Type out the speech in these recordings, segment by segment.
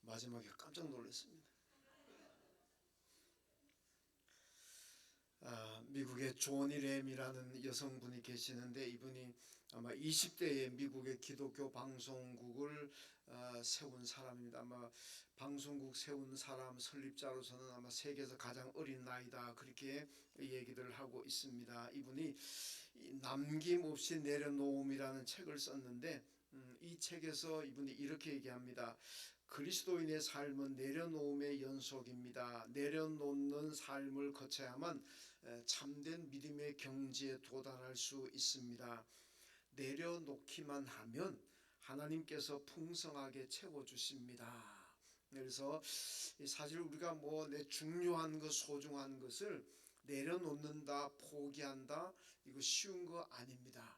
마지막에 깜짝 놀랐습니다. 미국의 조니 램이라는 여성분이 계시는데, 이분이 아마 20대에 미국의 기독교 방송국을 세운 사람입니다. 아마 방송국 세운 사람 설립자로서는 아마 세계에서 가장 어린 나이다, 그렇게 얘기를 하고 있습니다. 이분이 남김없이 내려놓음이라는 책을 썼는데, 이 책에서 이분이 이렇게 얘기합니다. 그리스도인의 삶은 내려놓음의 연속입니다. 내려놓는 삶을 거쳐야만 참된 믿음의 경지에 도달할 수 있습니다. 내려놓기만 하면 하나님께서 풍성하게 채워주십니다. 그래서 사실 우리가 내 중요한 것, 소중한 것을 내려놓는다, 포기한다, 이거 쉬운 거 아닙니다.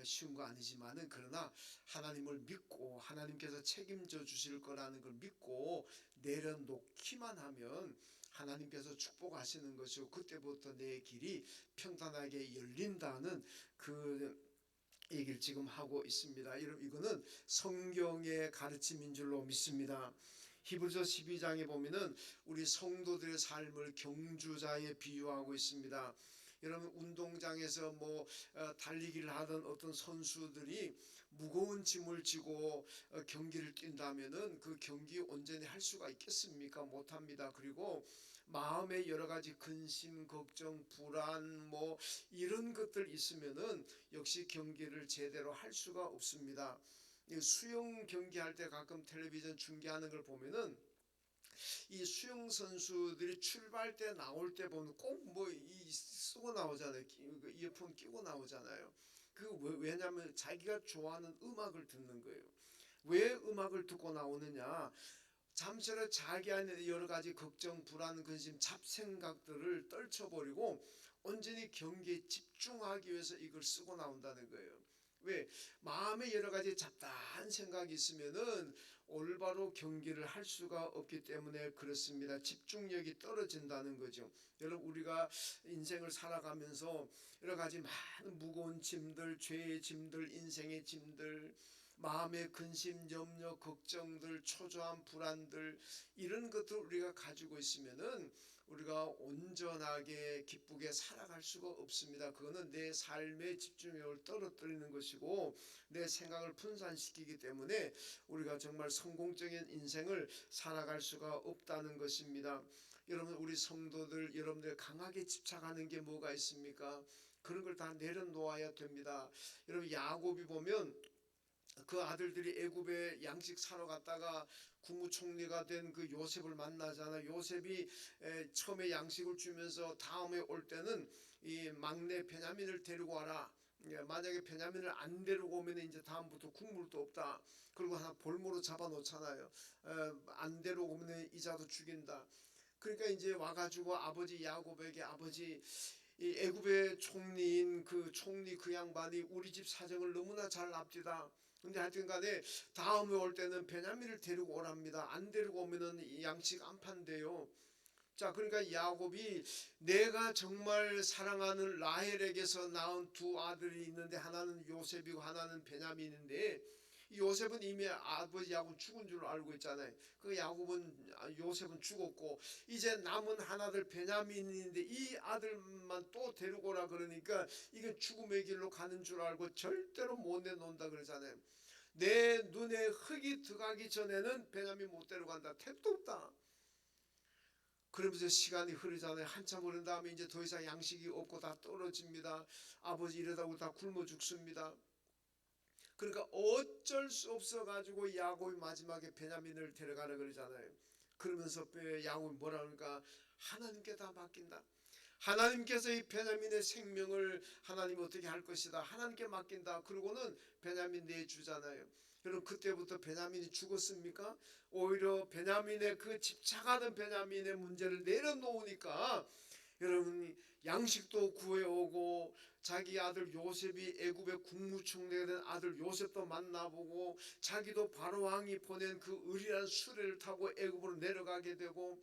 쉬운 거 아니지만은, 그러나 하나님을 믿고 하나님께서 책임져 주실 거라는 걸 믿고 내려놓기만 하면 하나님께서 축복하시는 것이고, 그때부터 내 길이 평탄하게 열린다는 그 얘기를 지금 하고 있습니다. 이거는 성경의 가르침인 줄로 믿습니다. 히브리서 12장에 보면은 우리 성도들의 삶을 경주자에 비유하고 있습니다. 여러분, 운동장에서 달리기를 하던 어떤 선수들이 무거운 짐을 지고 경기를 뛴다면은 그 경기 온전히 할 수가 있겠습니까? 못합니다. 그리고 마음에 여러 가지 근심, 걱정, 불안 이런 것들 있으면은 역시 경기를 제대로 할 수가 없습니다. 수영 경기할 때 가끔 텔레비전 중계하는 걸 보면은 이 수영 선수들이 출발 때 나올 때 보면 꼭 쓰고 나오잖아요. 이어폰 끼고 나오잖아요. 왜냐하면 자기가 좋아하는 음악을 듣는 거예요. 왜 음악을 듣고 나오느냐? 잠시라도 자기 안에 여러 가지 걱정, 불안, 근심, 잡생각들을 떨쳐버리고 온전히 경기에 집중하기 위해서 이걸 쓰고 나온다는 거예요. 왜? 마음에 여러 가지 잡다한 생각이 있으면은 올바로 경기를 할 수가 없기 때문에 그렇습니다. 집중력이 떨어진다는 거죠. 여러분, 우리가 인생을 살아가면서 여러 가지 많은 무거운 짐들, 죄의 짐들, 인생의 짐들, 마음의 근심, 염려, 걱정들, 초조한 불안들, 이런 것들 우리가 가지고 있으면은 우리가 온전하게 기쁘게 살아갈 수가 없습니다. 그거는 내 삶의 집중력을 떨어뜨리는 것이고 내 생각을 분산시키기 때문에 우리가 정말 성공적인 인생을 살아갈 수가 없다는 것입니다. 여러분, 우리 성도들, 여러분들 강하게 집착하는 게 뭐가 있습니까? 그런 걸 다 내려놓아야 됩니다. 여러분, 야곱이 보면 그 아들들이 애굽에 양식 사러 갔다가 국무총리가 된 그 요셉을 만나잖아. 요셉이 처음에 양식을 주면서 다음에 올 때는 이 막내 베냐민을 데리고 와라. 만약에 베냐민을 안 데리고 오면 이제 다음부터 국물도 없다. 그리고 하나 볼모로 잡아 놓잖아요. 안 데리고 오면 이자도 죽인다. 그러니까 이제 와가지고 아버지 야곱에게, 아버지, 이 애굽의 총리인 그 총리 그 양반이 우리 집 사정을 너무나 잘 압디다. 근데 하여튼 간에 다음에 올 때는 베냐민을 데리고 오랍니다. 안 데리고 오면은 양식 안 판대요. 자, 그러니까 야곱이 내가 정말 사랑하는 라헬에게서 낳은 두 아들이 있는데 하나는 요셉이고 하나는 베냐민인데, 요셉은 이미 아버지 야곱 죽은 줄 알고 있잖아요. 요셉은 죽었고 이제 남은 하나들 베냐민인데 이 아들만 또 데리고 오라 그러니까 이게 죽음의 길로 가는 줄 알고 절대로 못 내놓는다 그러잖아요. 내 눈에 흙이 들어가기 전에는 베냐민 못 데려간다. 택도 없다. 그러면서 시간이 흐르잖아요. 한참 흐른 다음에 이제 더 이상 양식이 없고 다 떨어집니다. 아버지 이러다 우리 다 굶어 죽습니다. 그러니까 어쩔 수 없어 가지고 야곱이 마지막에 베냐민을 데려가라 그러잖아요. 그러면서 야곱이 뭐라 그러니까 하나님께 다 맡긴다. 하나님께서 이 베냐민의 생명을 하나님 어떻게 할 것이다. 하나님께 맡긴다. 그러고는 베냐민 내주잖아요. 여러분, 그때부터 베냐민이 죽었습니까? 오히려 베냐민의 그 집착하는 베냐민의 문제를 내려놓으니까 여러분, 양식도 구해오고 자기 아들 요셉이 애굽의 국무총리가 된 아들 요셉도 만나보고 자기도 바로왕이 보낸 그 의리한 수레를 타고 애굽으로 내려가게 되고,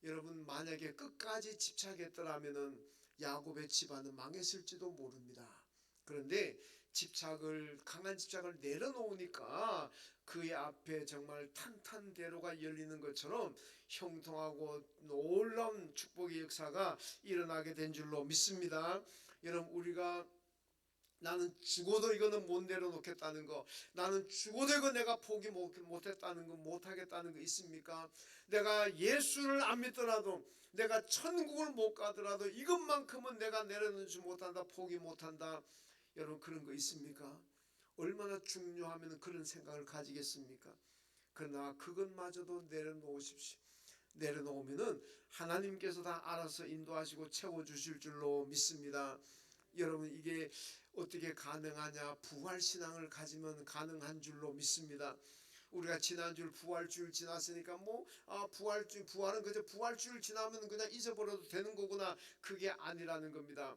여러분, 만약에 끝까지 집착했더라면 야곱의 집안은 망했을지도 모릅니다. 그런데 강한 집착을 내려놓으니까 그의 앞에 정말 탄탄대로가 열리는 것처럼 형통하고 놀라운 축복의 역사가 일어나게 된 줄로 믿습니다. 여러분, 우리가 나는 죽어도 이거는 못 내려놓겠다는 거, 나는 죽어도 이거 내가 포기 못했다는 거, 못하겠다는 거 있습니까? 내가 예수를 안 믿더라도, 내가 천국을 못 가더라도 이것만큼은 내가 내려놓지 못한다, 포기 못한다. 여러분, 그런 거 있습니까? 얼마나 중요하면 그런 생각을 가지겠습니까? 그러나 그것마저도 내려놓으십시오. 내려놓으면은 하나님께서 다 알아서 인도하시고 채워주실 줄로 믿습니다. 여러분, 이게 어떻게 가능하냐? 부활신앙을 가지면 가능한 줄로 믿습니다. 우리가 지난주 부활주일 지났으니까 부활은 그저 부활주일 지나면 그냥 잊어버려도 되는 거구나. 그게 아니라는 겁니다.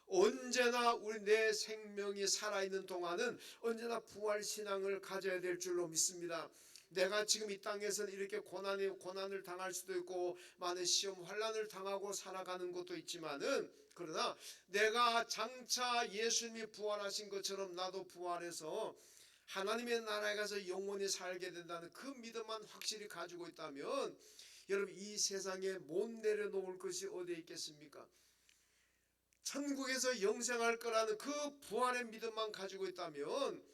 언제나 우리 내 생명이 살아있는 동안은 언제나 부활신앙을 가져야 될 줄로 믿습니다. 내가 지금 이 땅에서는 이렇게 고난을 당할 수도 있고 많은 시험 환난을 당하고 살아가는 것도 있지만은, 그러나 내가 장차 예수님이 부활하신 것처럼 나도 부활해서 하나님의 나라에 가서 영원히 살게 된다는 그 믿음만 확실히 가지고 있다면, 여러분, 이 세상에 못 내려놓을 것이 어디에 있겠습니까? 천국에서 영생할 거라는 그 부활의 믿음만 가지고 있다면,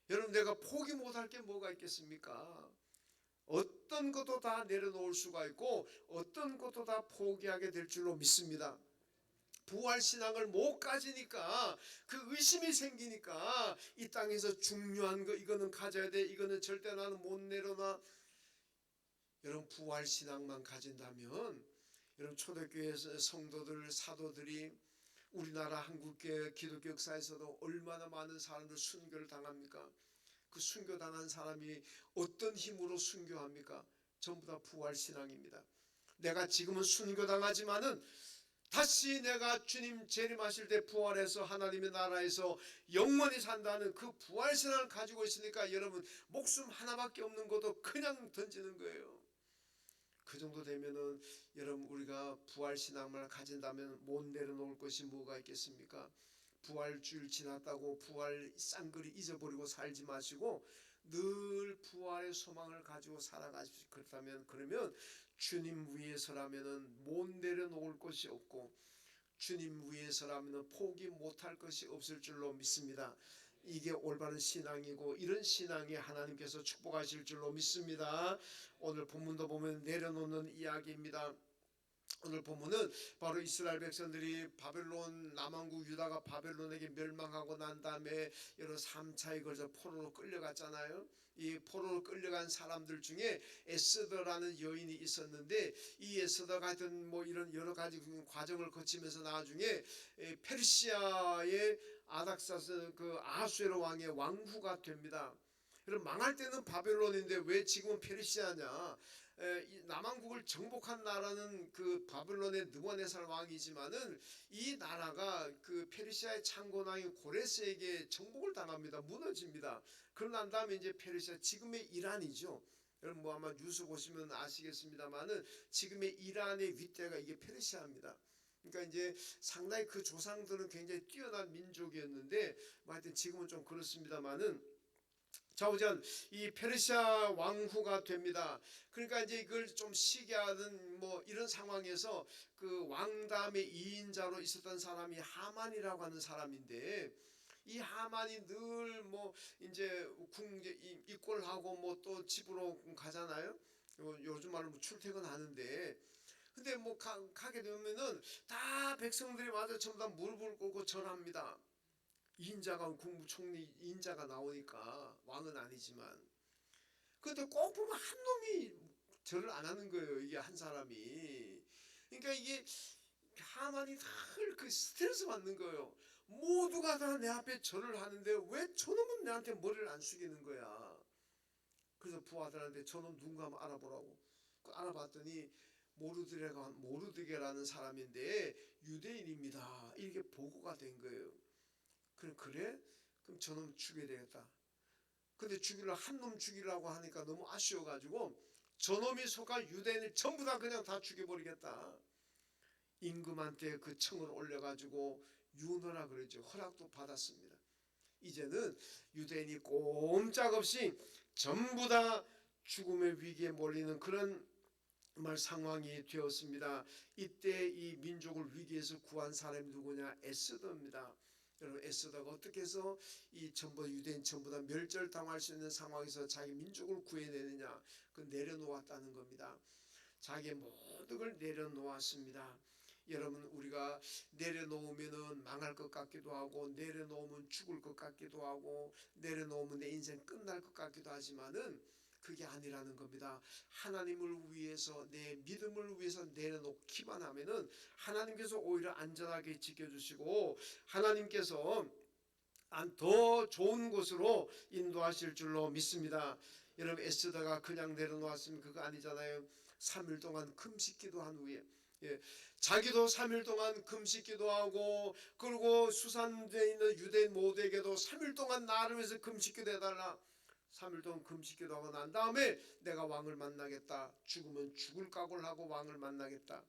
여러분, 내가 포기 못할 게 뭐가 있겠습니까? 어떤 것도 다 내려놓을 수가 있고 어떤 것도 다 포기하게 될 줄로 믿습니다. 부활신앙을 못 가지니까, 그 의심이 생기니까 이 땅에서 중요한 거 이거는 가져야 돼, 이거는 절대 나는 못 내려놔. 여러분, 부활신앙만 가진다면, 여러분, 초대교회 성도들, 사도들이 우리나라 한국교회 기독교 역사에서도 얼마나 많은 사람들 순교를 당합니까? 그 순교당한 사람이 어떤 힘으로 순교합니까? 전부 다 부활신앙입니다. 내가 지금은 순교당하지만은 다시 내가 주님 재림하실 때 부활해서 하나님의 나라에서 영원히 산다는 그 부활신앙을 가지고 있으니까, 여러분, 목숨 하나밖에 없는 것도 그냥 던지는 거예요. 그 정도 되면은 여러분, 우리가 부활신앙을 가진다면 못 내려놓을 것이 뭐가 있겠습니까? 부활주일 지났다고 부활 쌍그리 잊어버리고 살지 마시고 늘 부활의 소망을 가지고 살아가십시오. 그러면 주님 위해서라면은 못 내려놓을 것이 없고, 주님 위해서라면은 포기 못할 것이 없을 줄로 믿습니다. 이게 올바른 신앙이고, 이런 신앙이 하나님께서 축복하실 줄로 믿습니다. 오늘 본문도 보면 내려놓는 이야기입니다. 오늘 본문은 바로 이스라엘 백성들이 바벨론, 남왕국 유다가 바벨론에게 멸망하고 난 다음에 여러 3차에 걸쳐 포로로 끌려갔잖아요. 이 포로로 끌려간 사람들 중에 에스더라는 여인이 있었는데, 이 에스더가 하여튼 이런 여러 가지 과정을 거치면서 나중에 페르시아의 아닥사스 그 아수에로 왕의 왕후가 됩니다. 그럼 망할 때는 바벨론인데 왜 지금은 페르시아냐? 남왕국을 정복한 나라는 그 바벨론의 느부갓네살 왕이지만은 이 나라가 그 페르시아의 창건왕인 고레스에게 정복을 당합니다. 무너집니다. 그러고 난 다음에 이제 페르시아, 지금의 이란이죠. 여러분, 아마 뉴스 보시면 아시겠습니다만은 지금의 이란의 윗대가 이게 페르시아입니다. 그러니까 이제 상당히 그 조상들은 굉장히 뛰어난 민족이었는데, 하여튼 지금은 좀 그렇습니다만은, 좌우전 이 페르시아 왕후가 됩니다. 그러니까 이제 이걸 좀 시기하는 이런 상황에서 그 왕담의 2인자로 있었던 사람이 하만이라고 하는 사람인데, 이 하만이 늘 이제 입골하고 또 집으로 가잖아요. 요즘 말로 출퇴근하는데, 근데 가게 되면은 다 백성들이 와서 전부 다 무릎을 꿇고 절합니다. 인자가 국무총리 인자가 나오니까, 왕은 아니지만. 그런데 꼭 보면 한 놈이 절을 안 하는 거예요. 이게 한 사람이. 그러니까 이게 하만이 늘 그 스트레스 받는 거예요. 모두가 다 내 앞에 절을 하는데 왜 저놈은 내한테 머리를 안 숙이는 거야. 그래서 부하들한테 저놈 누군가 한번 알아보라고. 알아봤더니 모르드게라는 사람인데 유대인입니다. 이렇게 보고가 된 거예요. 그래? 그럼 저놈 죽여야 되겠다. 근데 한 놈 죽이려고 하니까 너무 아쉬워가지고 저놈이 속한 유대인을 전부 다 그냥 다 죽여버리겠다. 임금한테 그 청을 올려가지고 윤허라 그러죠. 허락도 받았습니다. 이제는 유대인이 꼼짝없이 전부 다 죽음의 위기에 몰리는 그런 정말 상황이 되었습니다. 이때 이 민족을 위기에서 구한 사람이 누구냐? 에스더입니다. 여러분, 에스더가 어떻게 해서 이 전부 유대인 전부 다 멸절당할 수 있는 상황에서 자기 민족을 구해내느냐? 그 내려놓았다는 겁니다. 자기의 모든 걸 내려놓았습니다. 여러분, 우리가 내려놓으면 망할 것 같기도 하고, 내려놓으면 죽을 것 같기도 하고, 내려놓으면 내 인생 끝날 것 같기도 하지만은 그게 아니라는 겁니다. 하나님을 위해서, 내 믿음을 위해서 내려놓기만 하면은 하나님께서 오히려 안전하게 지켜주시고, 하나님께서 더 좋은 곳으로 인도하실 줄로 믿습니다. 여러분, 에스더가 그냥 내려놓았으면 그거 아니잖아요. 3일 동안 금식 기도한 후에, 자기도 3일 동안 금식 기도하고, 그리고 수산되어 있는 유대인 모두에게도 3일 동안 나를 위해서 금식 기도해달라. 3일 동안 금식 기도하고 난 다음에 내가 왕을 만나겠다. 죽으면 죽을 각오를 하고 왕을 만나겠다.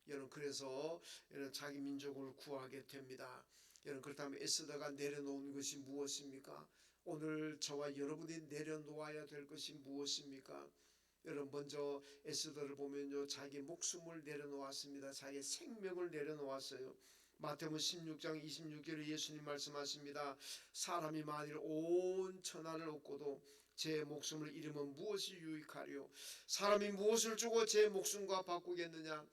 여러분, 그래서 여러분 자기 민족을 구하게 됩니다. 여러분, 그렇다면 에스더가 내려놓은 것이 무엇입니까? 오늘 저와 여러분이 내려놓아야 될 것이 무엇입니까? 여러분, 먼저 에스더를 보면요, 자기 목숨을 내려놓았습니다. 자기 생명을 내려놓았어요. 마태복음 16장 26절에 예수님 말씀하십니다. 사람이 만일 온 천하를 얻고도 제 목숨을 잃으면 무엇이 유익하리요? 사람이 무엇을 주고 제 목숨과 바꾸겠느냐?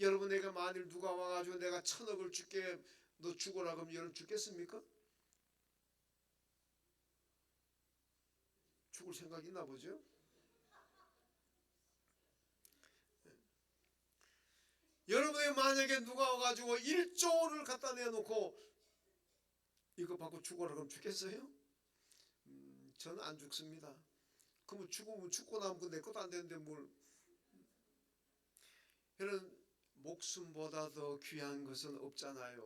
여러분, 내가 만일 누가 와가지고 내가 1,000억을 줄게, 너 죽어라 그러면 여러분 죽겠습니까? 죽을 생각 있나 보죠? 여러분이 만약에 누가 와가지고 1조를 갖다 내놓고 이거 받고 죽어라 그러면 죽겠어요? 저는 안 죽습니다. 그러면 죽으면 죽고 나면 내 것도 안 되는데 뭘. 여러분, 목숨보다 더 귀한 것은 없잖아요.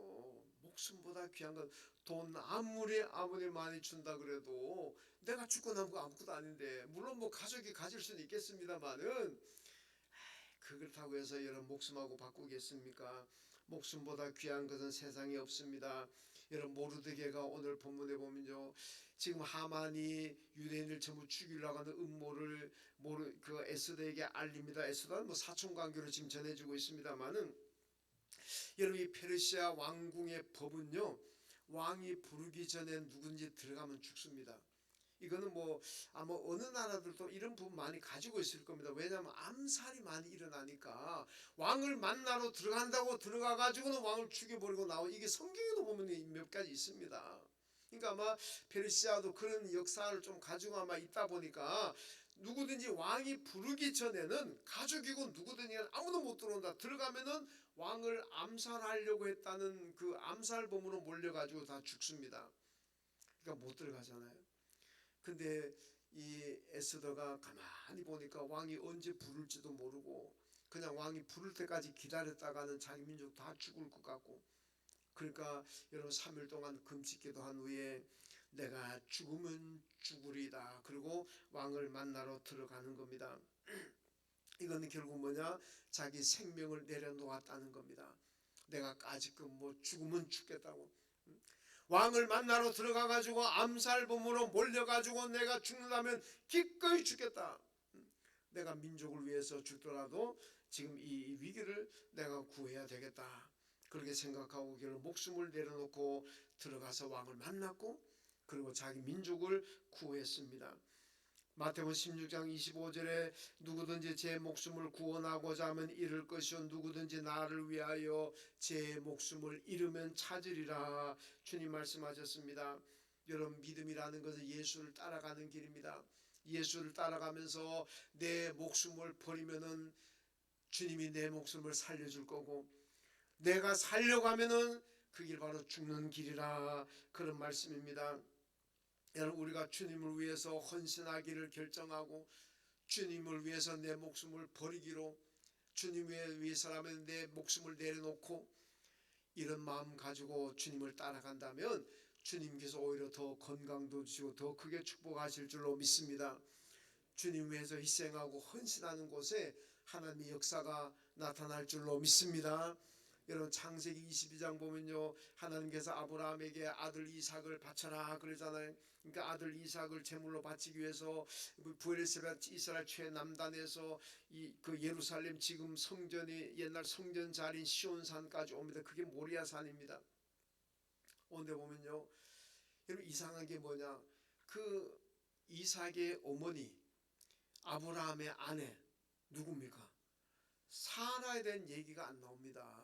목숨보다 귀한 건 돈 아무리 많이 준다 그래도 내가 죽고 나면 거 아무것도 아닌데, 물론 뭐 가족이 가질 수는 있겠습니다만은 그렇다고 해서 여러분 목숨하고 바꾸겠습니까? 목숨보다 귀한 것은 세상에 없습니다. 여러분, 모르드게가 오늘 본문에 보면요, 지금 하만이 유대인을 전부 죽이려고 하는 음모를 그 에스더에게 알립니다. 에스더는 뭐 사촌관계로 지금 전해지고 있습니다만은, 여러분, 이 페르시아 왕궁의 법은요, 왕이 부르기 전에 누군지 들어가면 죽습니다. 이거는 뭐 아마 어느 나라들도 이런 부분 많이 가지고 있을 겁니다. 왜냐하면 암살이 많이 일어나니까 왕을 만나러 들어간다고 들어가가지고는 왕을 죽여버리고 나오고, 이게 성경에도 보면 몇 가지 있습니다. 그러니까 아마 페르시아도 그런 역사를 좀 가지고 아마 있다 보니까 누구든지 왕이 부르기 전에는 가족이고 누구든지 아무도 못 들어온다. 들어가면은 왕을 암살하려고 했다는 그 암살범으로 몰려가지고 다 죽습니다. 그러니까 못 들어가잖아요. 근데 이 에스더가 가만히 보니까 왕이 언제 부를지도 모르고 그냥 왕이 부를 때까지 기다렸다가는 자기 민족 다 죽을 것 같고, 그러니까 여러분 3일 동안 금식 기도한 후에 내가 죽으면 죽으리다. 그리고 왕을 만나러 들어가는 겁니다. 이거는 결국 뭐냐? 자기 생명을 내려놓았다는 겁니다. 내가 까짓끔 뭐 죽으면 죽겠다고. 왕을 만나러 들어가가지고 암살범으로 몰려가지고 내가 죽는다면 기꺼이 죽겠다. 내가 민족을 위해서 죽더라도 지금 이 위기를 내가 구해야 되겠다. 그렇게 생각하고 결국 목숨을 내려놓고 들어가서 왕을 만났고, 그리고 자기 민족을 구했습니다. 마태복음 16장 25절에 누구든지 제 목숨을 구원하고자 하면 잃을 것이요 누구든지 나를 위하여 제 목숨을 잃으면 찾으리라. 주님 말씀하셨습니다. 여러분, 믿음이라는 것은 예수를 따라가는 길입니다. 예수를 따라가면서 내 목숨을 버리면은 주님이 내 목숨을 살려줄 거고, 내가 살려고 하면은 그 길 바로 죽는 길이라, 그런 말씀입니다. 여러분, 우리가 주님을 위해서 헌신하기를 결정하고 주님을 위해서 내 목숨을 버리기로, 주님을 위해서라면 내 목숨을 내려놓고 이런 마음 가지고 주님을 따라간다면 주님께서 오히려 더 건강도 주시고 더 크게 축복하실 줄로 믿습니다. 주님 위해서 희생하고 헌신하는 곳에 하나님의 역사가 나타날 줄로 믿습니다. 여러분 창세기 22장 보면요, 하나님께서 아브라함에게 아들 이삭을 바쳐라 그러잖아요. 그러니까 아들 이삭을 제물로 바치기 위해서 브엘세바 이스라엘 최남단에서 그 예루살렘 지금 성전이 옛날 성전 자리인 시온산까지 옵니다. 그게 모리아산입니다. 온데 보면요, 여러분 이상한 게 뭐냐, 그 이삭의 어머니 아브라함의 아내 누굽니까? 사라에 대한 얘기가 안 나옵니다.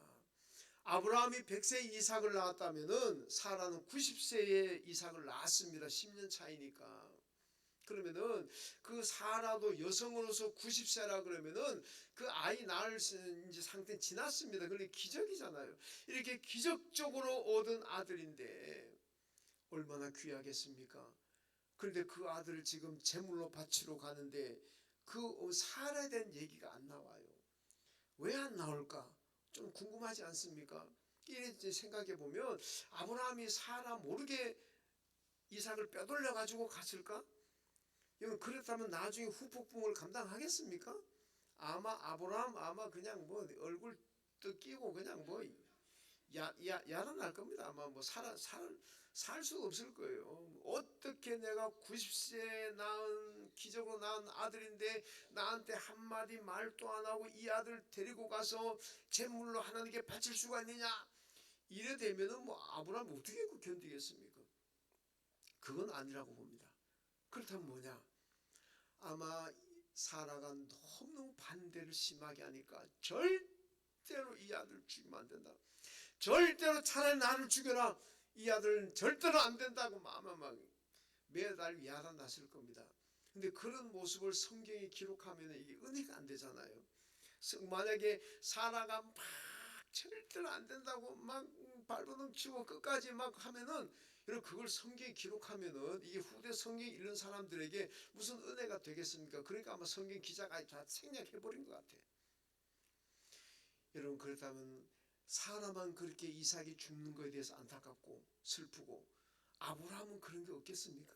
아브라함이 100세 이삭을 낳았다면은 사라는 90세에 이삭을 낳았습니다. 10년 차이니까. 그러면은 그 사라도 여성으로서 90세라 그러면은 그 아이 낳을 이제 상태는 지났습니다. 그런데 기적이잖아요. 이렇게 기적적으로 얻은 아들인데 얼마나 귀하겠습니까? 그런데 그 아들을 지금 제물로 바치러 가는데 그 사라에 대한 얘기가 안 나와요. 왜 안 나올까? 좀 궁금하지 않습니까? 이렇게 생각해 보면 아브라함이 사라 모르게 이삭을 빼돌려 가지고 갔을까? 여러분 그렇다면 나중에 후폭풍을 감당하겠습니까? 아마 아브라함 아마 그냥 뭐 얼굴 떡 끼고 그냥 뭐 야단날 겁니다. 아마 뭐 살 수 없을 거예요. 어떻게 내가 90세에 낳은 기적으로 낳은 아들인데 나한테 한마디 말도 안 하고 이 아들 데리고 가서 제물로 하나님께 바칠 수가 있느냐? 이래 되면은 뭐 아브라함이 어떻게 견디겠습니까? 그건 아니라고 봅니다. 그렇다면 뭐냐? 아마 사라가 너무 반대를 심하게 하니까 절대로 이 아들 죽이면 안 된다. 절대로 차라리 나를 죽여라. 이 아들은 절대로 안 된다고 막 매달 야단 났을 겁니다. 근데 그런 모습을 성경에 기록하면 이게 은혜가 안 되잖아요. 만약에 사라가 막 절대로 안 된다고 막 발버둥 치고 끝까지 막 하면은 여러분 그걸 성경에 기록하면은 이게 후대 성경 읽는 사람들에게 무슨 은혜가 되겠습니까? 그러니까 아마 성경 기자가 다 생략해버린 것 같아요. 여러분 그렇다면 사라만 그렇게 이삭이 죽는 것에 대해서 안타깝고 슬프고 아브라함은 그런 게 없겠습니까?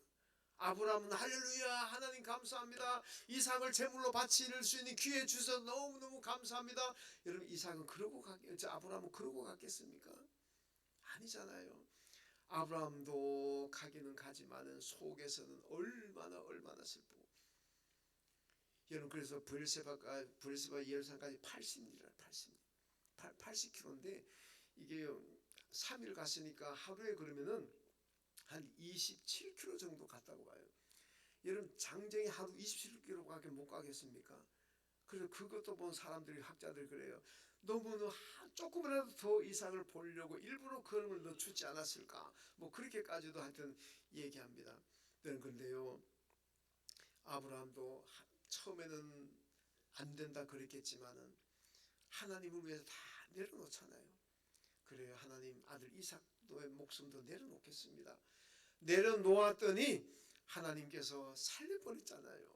아브라함은 할렐루야 하나님 감사합니다. 이삭을 제물로 바칠 수 있는 기회 주셔서 너무너무 감사합니다. 여러분 이삭은 아브라함은 그러고 갔겠습니까? 아니잖아요. 아브라함도 가기는 가지만은 속에서는 얼마나 슬프고 여러분 그래서 브엘세바 예루살렘까지 80km인데 이게 3일 갔으니까 하루에 그러면은 한 27km 정도 갔다고 봐요. 여러분 장정이 하루 27km밖에 못 가겠습니까? 그래서 그것도 본 사람들이 학자들이 그래요. 너무 조금이라도 더 이삭을 보려고 일부러 걸음을 늦추지 않았을까? 뭐 그렇게까지도 하여튼 얘기합니다. 그런데요, 아브라함도 처음에는 안 된다 그랬겠지만은 하나님을 위해서 다 내려놓잖아요. 그래요. 하나님 아들 이삭의 목숨도 내려놓겠습니다. 내려놓았더니 하나님께서 살려버렸잖아요.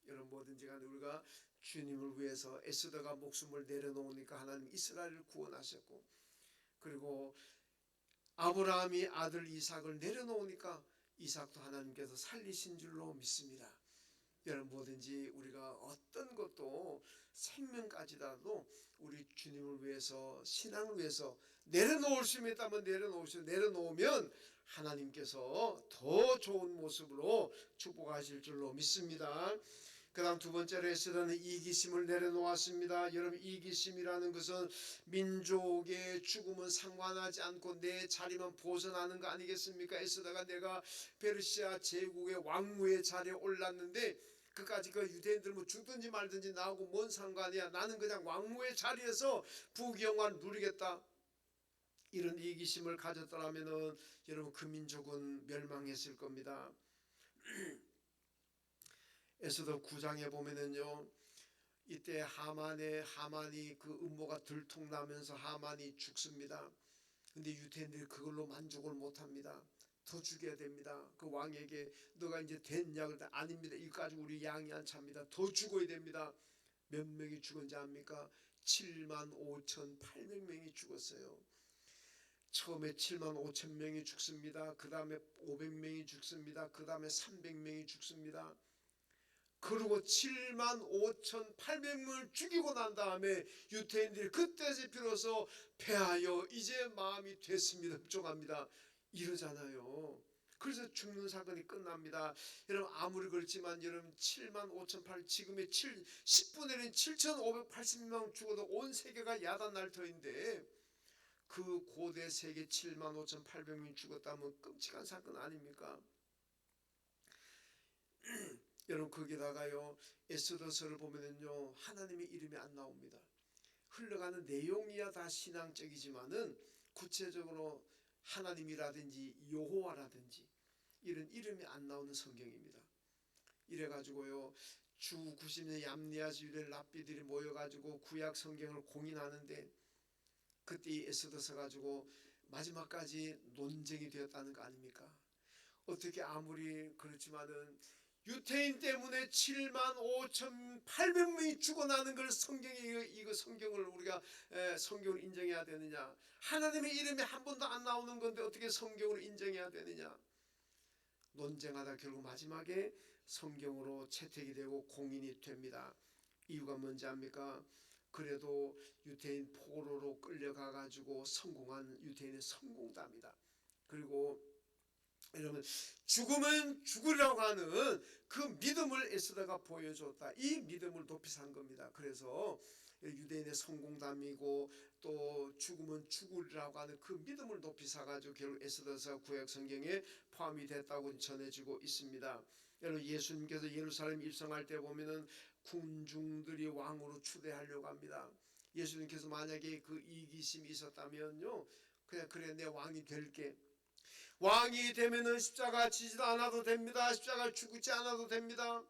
여러분 뭐든지 간에 우리가 주님을 위해서 에스더가 목숨을 내려놓으니까 하나님 이스라엘을 구원하셨고 그리고 아브라함이 아들 이삭을 내려놓으니까 이삭도 하나님께서 살리신 줄로 믿습니다. 여러분 뭐든지 우리가 어떤 것도 생명까지라도 우리 주님을 위해서 신앙을 위해서 내려놓을 수 있다면 내려놓으면 하나님께서 더 좋은 모습으로 축복하실 줄로 믿습니다. 그 다음 두 번째로 에스더는 이기심을 내려놓았습니다. 여러분 이기심이라는 것은 민족의 죽음은 상관하지 않고 내 자리만 벗어나는 거 아니겠습니까? 에스더가 내가 페르시아 제국의 왕무의 자리에 올랐는데 그까지 그 유대인들 뭐 죽든지 말든지 나하고 뭔 상관이야. 나는 그냥 왕무의 자리에서 부귀영화를 누리겠다. 이런 이기심을 가졌더라면은 여러분 그 민족은 멸망했을 겁니다. 에스더 9장에 보면은요, 이때 하만이 그 음모가 들통나면서 하만이 죽습니다. 근데 유대인들이 그걸로 만족을 못합니다. 더 죽여야 됩니다. 그 왕에게 너가 이제 됐냐? 그랬더니 아닙니다. 이거 가지고 우리 양이 안 찹니다. 더 죽어야 됩니다. 몇 명이 죽은지 압니까? 75,800명이 죽었어요. 처음에 75,000명이 죽습니다. 그 다음에 500명이 죽습니다. 그 다음에 300명이 죽습니다. 그리고 7만 5,800명을 죽이고 난 다음에 유태인들이 그때서 비로소 패하여 이제 마음이 됐습니다. 흡족합니다. 이러잖아요. 그래서 죽는 사건이 끝납니다. 여러분 아무리 그렇지만 여러분 7만 5,800 지금의 10분의 1인 7,580명 죽어도 온 세계가 야단 터인데 그 고대 세계 7만 5,800명이 죽었다면 끔찍한 사건 아닙니까? 여러분 거기다가요 에스더서를 보면은요 하나님의 이름이 안 나옵니다. 흘러가는 내용이야 다 신앙적이지만은 구체적으로 하나님이라든지 여호와라든지 이런 이름이 안 나오는 성경입니다. 이래가지고요 주 90년 얌리아스 유대 랍비들이 모여가지고 구약 성경을 공인하는데 그때 이 에스더서 가지고 마지막까지 논쟁이 되었다는 거 아닙니까? 어떻게 아무리 그렇지만은 유태인 때문에 7만 5,800명이 죽어나는 걸 성경에 이거 성경을 우리가 성경을 인정해야 되느냐? 하나님의 이름이 한 번도 안 나오는 건데 어떻게 성경으로 인정해야 되느냐? 논쟁하다 결국 마지막에 성경으로 채택이 되고 공인이 됩니다. 이유가 뭔지 압니까? 그래도 유태인 포로로 끌려가 가지고 성공한 유태인의 성공담이다. 그리고 여러분 죽으면 죽으라고 하는 그 믿음을 에스더가 보여줬다. 이 믿음을 높이 산 겁니다. 그래서 유대인의 성공담이고 또 죽으면 죽으리라고 하는 그 믿음을 높이 사가지고 결국 에스더서 구약 성경에 포함이 됐다고 전해지고 있습니다. 여러분 예수님께서 예루살렘 입성할 때 보면은 군중들이 왕으로 추대하려고 합니다. 예수님께서 만약에 그 이기심이 있었다면요 그냥 그래 내 왕이 될게 왕이 되면은 십자가 지지도 않아도 됩니다. 십자가 죽지 않아도 됩니다.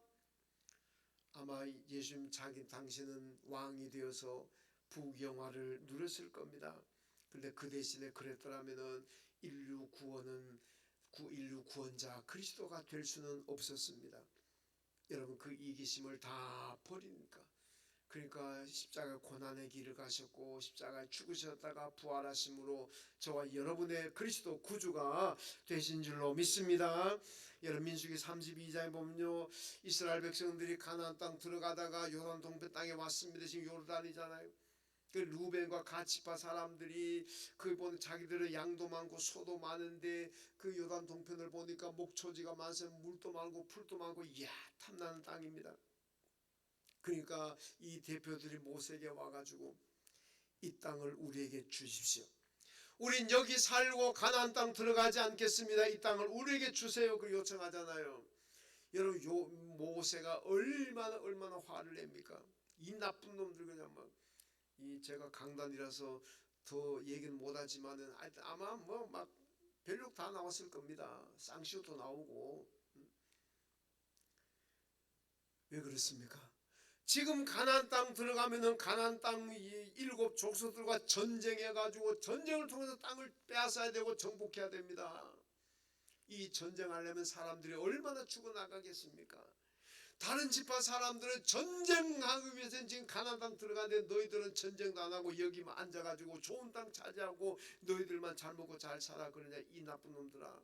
아마 예수님 당신은 왕이 되어서 부귀영화를 누렸을 겁니다. 그런데 그 대신에 그랬더라면은 인류 구원자 그리스도가 될 수는 없었습니다. 여러분 그 이기심을 다 버리니까 그러니까 십자가 고난의 길을 가셨고 십자가에 죽으셨다가 부활하심으로 저와 여러분의 그리스도 구주가 되신 줄로 믿습니다. 여러분 민수기 32장에 보면요 이스라엘 백성들이 가나안 땅 들어가다가 요단 동편 땅에 왔습니다. 지금 요르단이잖아요. 그 루벤과 갓지파 사람들이 그 보는 자기들은 양도 많고 소도 많은데 그 요단 동편을 보니까 목초지가 많아서 물도 많고 풀도 많고 이야 탐나는 땅입니다. 그러니까 이 대표들이 모세에게 와가지고 이 땅을 우리에게 주십시오. 우린 여기 살고 가나안 땅 들어가지 않겠습니다. 이 땅을 우리에게 주세요. 그 요청하잖아요. 여러분 모세가 얼마나 화를 냅니까? 이 나쁜 놈들 그냥 막 이 제가 강단이라서 더 얘기는 못하지만은 아마 뭐 막 별욕 다 나왔을 겁니다. 쌍시옷도 나오고 왜 그렇습니까? 지금 가나안 땅 들어가면은 가나안 땅 7 족속들과 전쟁해가지고 전쟁을 통해서 땅을 빼앗아야 되고 정복해야 됩니다. 이 전쟁하려면 사람들이 얼마나 죽어나가겠습니까? 다른 지파 사람들은 전쟁하기 위해서 지금 가나안 땅 들어가는데 너희들은 전쟁도 안 하고 여기만 앉아가지고 좋은 땅 차지하고 너희들만 잘 먹고 잘 살아 그러냐 이 나쁜 놈들아.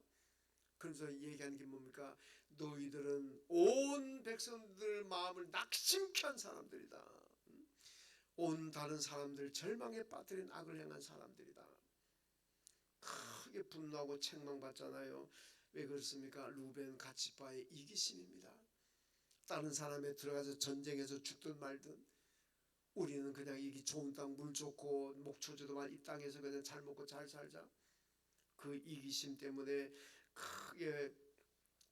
그래서 얘기하는 게 뭡니까? 너희들은 온 백성들 마음을 낙심케 한 사람들이다. 온 다른 사람들 절망에 빠뜨린 악을 행한 사람들이다. 크게 분노하고 책망받잖아요. 왜 그렇습니까? 루벤 갓지파의 이기심입니다. 다른 사람에 들어가서 전쟁에서 죽든 말든 우리는 그냥 이기 좋은 땅 물 좋고 목초지도 많이 이 땅에서 그냥 잘 먹고 잘 살자. 그 이기심 때문에 크게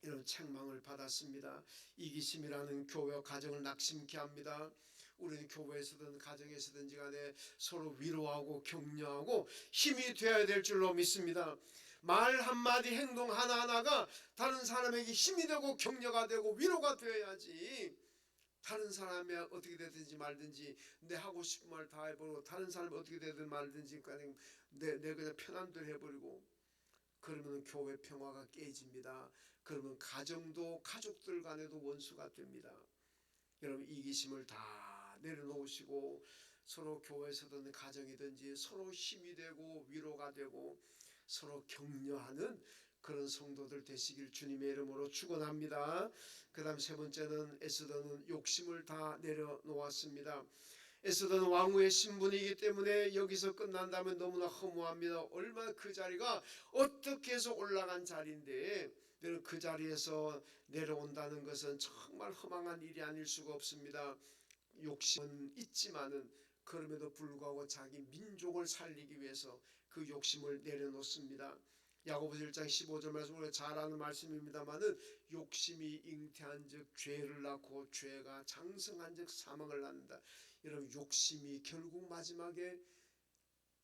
이런 책망을 받았습니다. 이기심이라는 교회와 가정을 낙심케 합니다. 우리는 교회에서든 가정에서든지 간에 서로 위로하고 격려하고 힘이 되어야 될 줄로 믿습니다. 말 한마디 행동 하나하나가 다른 사람에게 힘이 되고 격려가 되고 위로가 되어야지 다른 사람이 어떻게 되든지 말든지 내 하고 싶은 말 다 해버리고 다른 사람이 어떻게 되든 말든지 그냥 내 그냥 편한 대로 해버리고 그러면 교회 평화가 깨집니다. 그러면 가정도 가족들 간에도 원수가 됩니다. 여러분 이기심을 다 내려놓으시고 서로 교회에서든 가정이든지 서로 힘이 되고 위로가 되고 서로 격려하는 그런 성도들 되시길 주님의 이름으로 축원합니다. 그 다음 세 번째는 에스더는 욕심을 다 내려놓았습니다. 에스더는 왕후의 신분이기 때문에 여기서 끝난다면 너무나 허무합니다. 얼마나 그 자리가 어떻게 해서 올라간 자리인데 그 자리에서 내려온다는 것은 정말 허망한 일이 아닐 수가 없습니다. 욕심은 있지만은 그럼에도 불구하고 자기 민족을 살리기 위해서 그 욕심을 내려놓습니다. 야고보서 1장 15절 말씀 우리가 잘 아는 말씀입니다만은 욕심이 잉태한즉 죄를 낳고 죄가 장성한즉 사망을 낳는다. 여러분 욕심이 결국 마지막에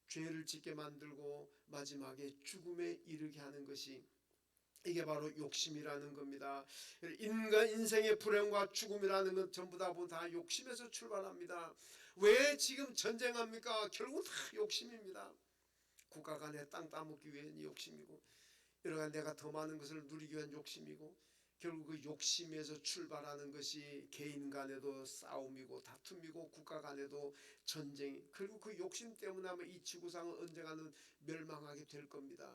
죄를 짓게 만들고 마지막에 죽음에 이르게 하는 것이 이게 바로 욕심이라는 겁니다. 인간 인생의 불행과 죽음이라는 건 전부 다 욕심에서 출발합니다. 왜 지금 전쟁합니까? 결국 다 욕심입니다. 국가 간에 땅 따먹기 위한 욕심이고 여러가 내가 더 많은 것을 누리기 위한 욕심이고 결국 그 욕심에서 출발하는 것이 개인 간에도 싸움이고 다툼이고 국가 간에도 전쟁. 그리고 그 욕심 때문에 아마 이 지구상은 언젠가는 멸망하게 될 겁니다.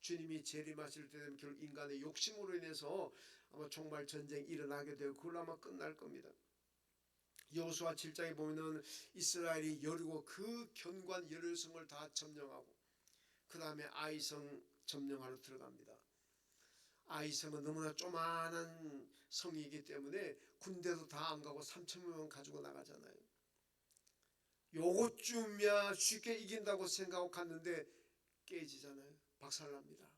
주님이 재림하실 때 되면 결국 인간의 욕심으로 인해서 아마 정말 전쟁이 일어나게 되고 그걸로 아마 끝날 겁니다. 여호수아 7장에 보면은 이스라엘이 여리고 그 견고한 여리고성을 다 점령하고 그 다음에 아이성 점령하러 들어갑니다. 아이성은 너무나 조만한 성이기 때문에 군대도 다 안 가고 3,000명 가지고 나가잖아요. 요것쯤이야 쉽게 이긴다고 생각하고 갔는데 깨지잖아요. 박살납니다.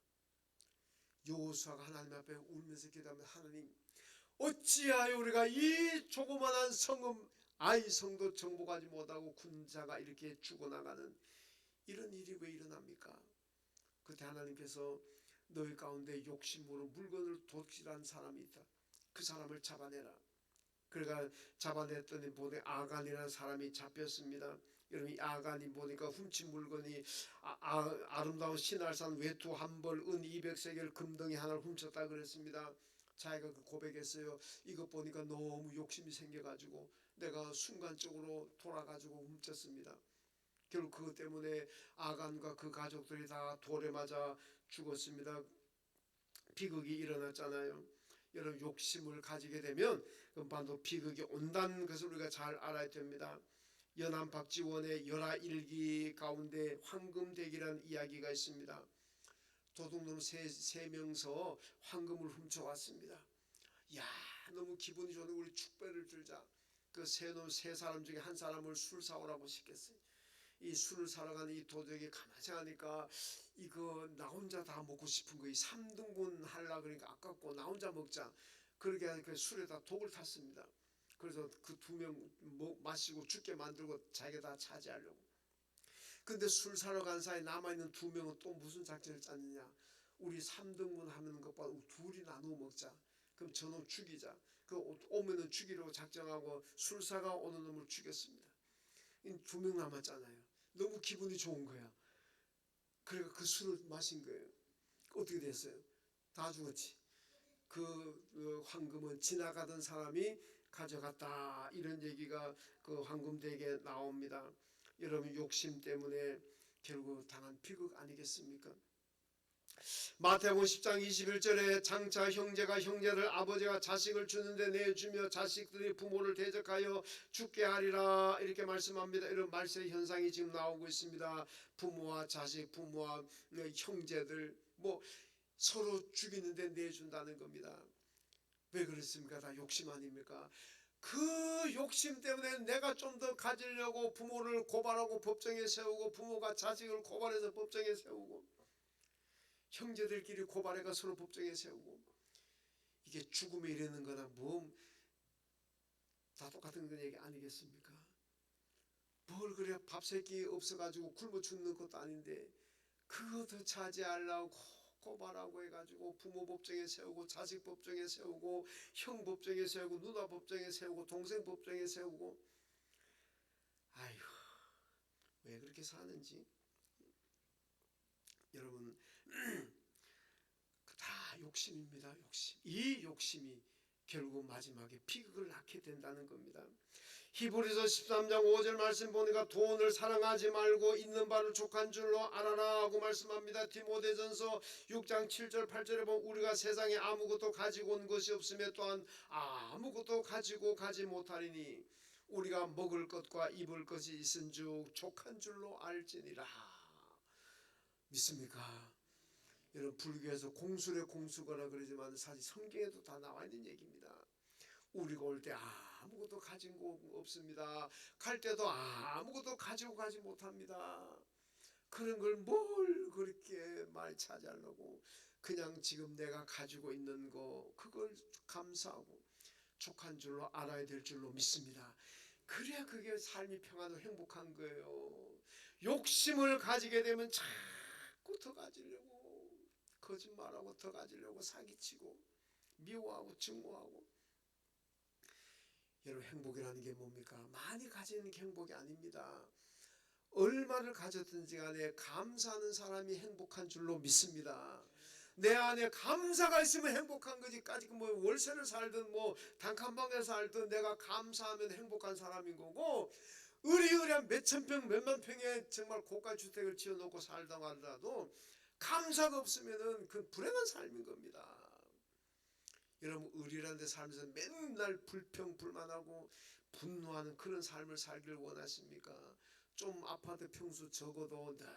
여호수아가 하나님 앞에 울면서 기도하면 하나님 어찌하여 우리가 이 조그만한 성읍 아이성도 정복하지 못하고 군자가 이렇게 죽어나가는 이런 일이 왜 일어납니까? 그때 하나님께서 너희 가운데 욕심으로 물건을 도둑질한 사람이 있다. 그 사람을 잡아내라. 그러니까 잡아냈더니 보니 아간이라는 사람이 잡혔습니다. 여러분 이 아간이 보니까 훔친 물건이 아름다운 신할산 외투 한 벌, 은 200세겔, 금덩이 하나를 훔쳤다 그랬습니다. 자기가 그 고백했어요. 이것 보니까 너무 욕심이 생겨가지고 내가 순간적으로 돌아가지고 훔쳤습니다. 결국 그것 때문에 아간과 그 가족들이 다 돌에 맞아 죽었습니다. 비극이 일어났잖아요. 여러분 욕심을 가지게 되면 반도 비극이 온다는 것을 우리가 잘 알아야 됩니다. 연암 박지원의 열하일기 가운데 황금대기라는 이야기가 있습니다. 도둑놈 세 명서 황금을 훔쳐왔습니다. 야 너무 기분이 좋은데 우리 축배를 들자. 그 세 사람 중에 한 사람을 술 사오라고 시켰어요. 이 술을 사러 가는 이 도둑이 가만히 생각하니까 이거 나 혼자 다 먹고 싶은 거 이 3등분 하려고 그러니까 아깝고 나 혼자 먹자. 그렇게 하니까 술에다 독을 탔습니다. 그래서 그 2명 마시고 죽게 만들고 자기가 다 차지하려고. 근데 술 사러 간 사이 남아있는 2명은 또 무슨 작전을 짰느냐. 우리 3등분 하는 것보다 둘이 나누어 먹자. 그럼 저놈 죽이자. 그 오면은 죽이려고 작정하고 술사가 오는 놈을 죽였습니다. 2명 남았잖아요. 너무 기분이 좋은 거야. 그러니까 그 술을 마신 거예요. 어떻게 됐어요? 다 죽었지. 그 황금은 지나가던 사람이 가져갔다. 이런 얘기가 그 황금대기에 나옵니다. 여러분 욕심 때문에 결국 당한 비극 아니겠습니까? 마태복음 10장 21절에 장차 형제가 형제를 아버지가 자식을 주는데 내주며 자식들이 부모를 대적하여 죽게 하리라 이렇게 말씀합니다. 이런 말세 현상이 지금 나오고 있습니다. 부모와 자식, 부모와 형제들 서로 죽이는데 내준다는 겁니다. 왜 그렇습니까? 다 욕심 아닙니까? 그 욕심 때문에 내가 좀 더 가지려고 부모를 고발하고 법정에 세우고 부모가 자식을 고발해서 법정에 세우고 형제들끼리 고발해가 서로 법정에 세우고 이게 죽음에 이르는 거나 다 똑같은 그 얘기 아니겠습니까? 뭘 그래 밥새끼 없어가지고 굶어 죽는 것도 아닌데 그것도 차지하려고 고발하고 해가지고 부모 법정에 세우고 자식 법정에 세우고 형 법정에 세우고 누나 법정에 세우고 동생 법정에 세우고 아휴 왜 그렇게 사는지 여러분 다 욕심입니다. 욕심. 이 욕심이 결국 마지막에 비극을 낳게 된다는 겁니다. 히브리서 13장 5절 말씀 보니까 돈을 사랑하지 말고 있는 바를 족한 줄로 알아라 하고 말씀합니다. 디모데전서 6장 7절 8절에 보면 우리가 세상에 아무것도 가지고 온 것이 없으며 또한 아무것도 가지고 가지 못하리니 우리가 먹을 것과 입을 것이 있은즉 족한 줄로 알지니라. 믿습니까? 여러분, 불교에서 공술의 공수거라 그러지만 사실 성경에도 다 나와 있는 얘기입니다. 우리가 올 때 아무것도 가진 거 없습니다. 갈 때도 아무것도 가지고 가지 못합니다. 그런 걸 뭘 그렇게 많이 차지하려고, 그냥 지금 내가 가지고 있는 거 그걸 감사하고 족한 줄로 알아야 될 줄로 믿습니다. 그래야 그게 삶이 평안하고 행복한 거예요. 욕심을 가지게 되면 자꾸 더 가지려고 거짓말하고 더 가지려고 사기치고 미워하고 증오하고. 여러분, 행복이라는 게 뭡니까? 많이 가지는 게 행복이 아닙니다. 얼마를 가졌든지 간에 감사하는 사람이 행복한 줄로 믿습니다. 내 안에 감사가 있으면 행복한 거지. 까짓 뭐 월세를 살든 뭐 단칸방에 살든 내가 감사하면 행복한 사람인 거고, 의리의리한 몇천 평 몇만 평의 정말 고가 주택을 지어놓고 살다고 하더라도 감사가 없으면은 그 불행한 삶인 겁니다. 여러분, 의리란 데 살면서 맨날 불평불만하고 분노하는 그런 삶을 살기를 원하십니까? 좀 아파트 평수 적어도 늘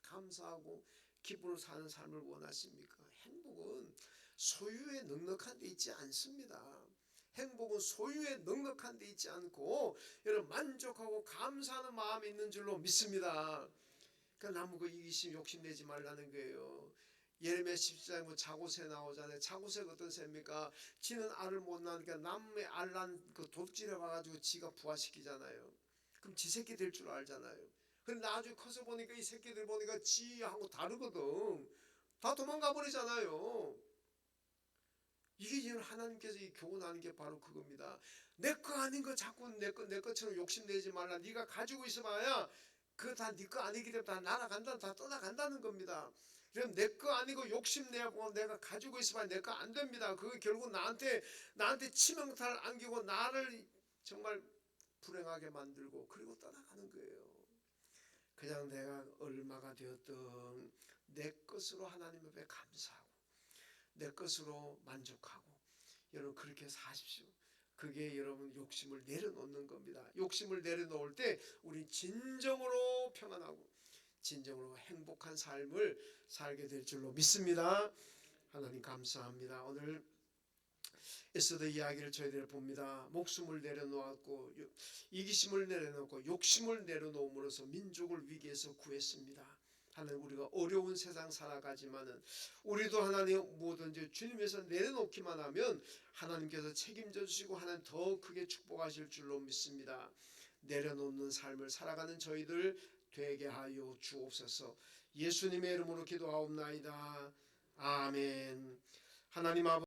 감사하고 기쁨으로 사는 삶을 원하십니까? 행복은 소유에 넉넉한 데 있지 않습니다. 행복은 소유에 넉넉한 데 있지 않고 여러분, 만족하고 감사하는 마음이 있는 줄로 믿습니다. 그러니까 남의 이기심 욕심내지 말라는 거예요. 예레미야 17장에 뭐 자고새 나오잖아요. 자고새가 어떤 새입니까? 지는 알을 못 낳으니까 남의 알 난 그 도둑질해 와가지고 지가 부화시키잖아요. 그럼 지 새끼 될 줄 알잖아요. 근데 나중에 커서 보니까 이 새끼들 보니까 지하고 다르거든. 다 도망가 버리잖아요. 이게 지금 하나님께서 이 교훈하는 게 바로 그겁니다. 내 거 아닌 거 자꾸 내 것처럼 욕심내지 말라. 네가 가지고 있어봐야 그거 다 네 거 아니기 때문에 다 날아간다, 다 떠나간다는 겁니다. 그럼 내 거 아니고 욕심내고 내가 가지고 있어봐야 내 거 안 됩니다. 그거 결국 나한테 치명타를 안기고 나를 정말 불행하게 만들고 그리고 떠나가는 거예요. 그냥 내가 얼마가 되었든 내 것으로 하나님 앞에 감사하고 내 것으로 만족하고 여러분 그렇게 사십시오. 그게 여러분 욕심을 내려놓는 겁니다. 욕심을 내려놓을 때 우리 진정으로 평안하고 진정으로 행복한 삶을 살게 될 줄로 믿습니다. 하나님 감사합니다. 오늘 에스더 이야기를 저희들 봅니다. 목숨을 내려놓았고 이기심을 내려놓고 욕심을 내려놓음으로써 민족을 위기에서 구했습니다. 하나님, 우리가 어려운 세상 살아가지만은 우리도 하나님 뭐든지 주님에서 내려놓기만 하면 하나님께서 책임져 주시고 하나님 더 크게 축복하실 줄로 믿습니다. 내려놓는 삶을 살아가는 저희들 되게 하여 주옵소서. 예수님의 이름으로 기도하옵나이다. 아멘. 하나님 아버지,